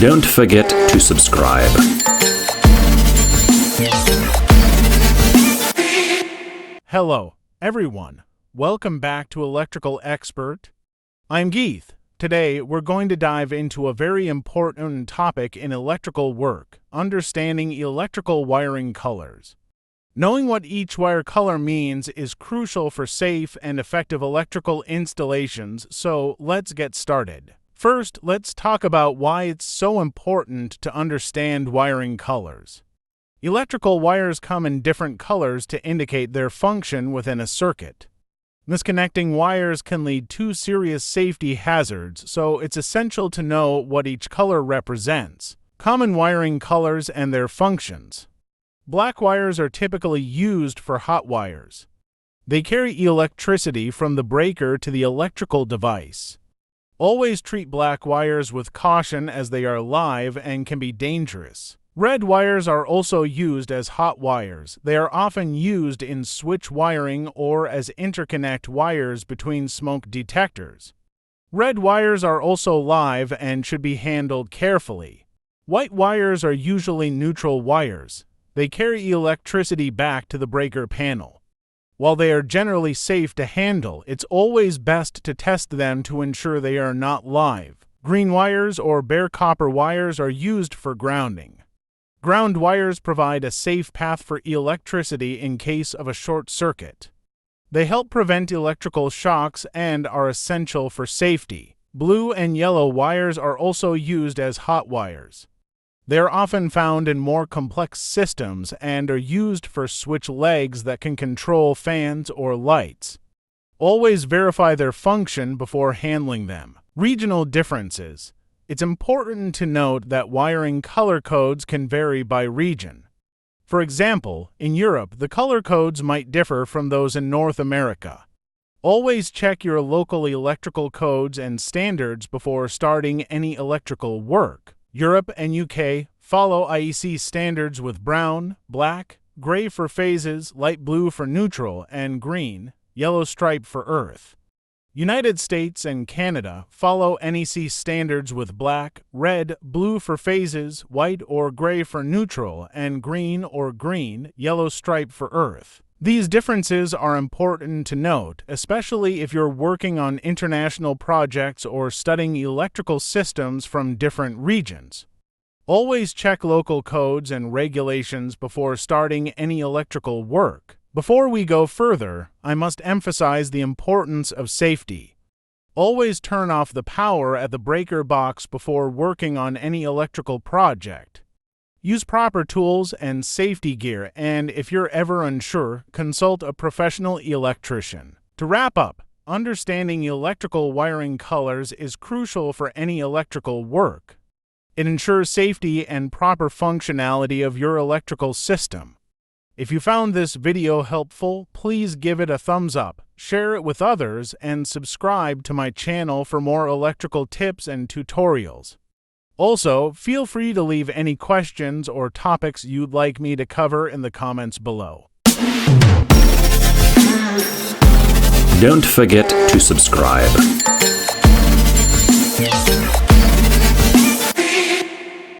Don't forget to subscribe. Hello, everyone. Welcome back to Electrical Expert. I'm Geeth. Today, we're going to dive into a very important topic in electrical work, understanding electrical wiring colors. Knowing what each wire color means is crucial for safe and effective electrical installations, so let's get started. First, let's talk about why it's so important to understand wiring colors. Electrical wires come in different colors to indicate their function within a circuit. Misconnecting wires can lead to serious safety hazards, so it's essential to know what each color represents. Common wiring colors and their functions. Black wires are typically used for hot wires. They carry electricity from the breaker to the electrical device. Always treat black wires with caution as they are live and can be dangerous. Red wires are also used as hot wires. They are often used in switch wiring or as interconnect wires between smoke detectors. Red wires are also live and should be handled carefully. White wires are usually neutral wires. They carry electricity back to the breaker panel. While they are generally safe to handle, it's always best to test them to ensure they are not live. Green wires or bare copper wires are used for grounding. Ground wires provide a safe path for electricity in case of a short circuit. They help prevent electrical shocks and are essential for safety. Blue and yellow wires are also used as hot wires. They are often found in more complex systems and are used for switch legs that can control fans or lights. Always verify their function before handling them. Regional differences. It's important to note that wiring color codes can vary by region. For example, in Europe, the color codes might differ from those in North America. Always check your local electrical codes and standards before starting any electrical work. Europe and UK follow IEC standards with brown, black, gray for phases, light blue for neutral, and green, yellow stripe for earth. United States and Canada follow NEC standards with black, red, blue for phases, white or gray for neutral, and green or green, yellow stripe for earth. These differences are important to note, especially if you're working on international projects or studying electrical systems from different regions. Always check local codes and regulations before starting any electrical work. Before we go further, I must emphasize the importance of safety. Always turn off the power at the breaker box before working on any electrical project. Use proper tools and safety gear, and if you're ever unsure, consult a professional electrician. To wrap up, understanding electrical wiring colors is crucial for any electrical work. It ensures safety and proper functionality of your electrical system. If you found this video helpful, please give it a thumbs up, share it with others, and subscribe to my channel for more electrical tips and tutorials. Also, feel free to leave any questions or topics you'd like me to cover in the comments below. Don't forget to subscribe.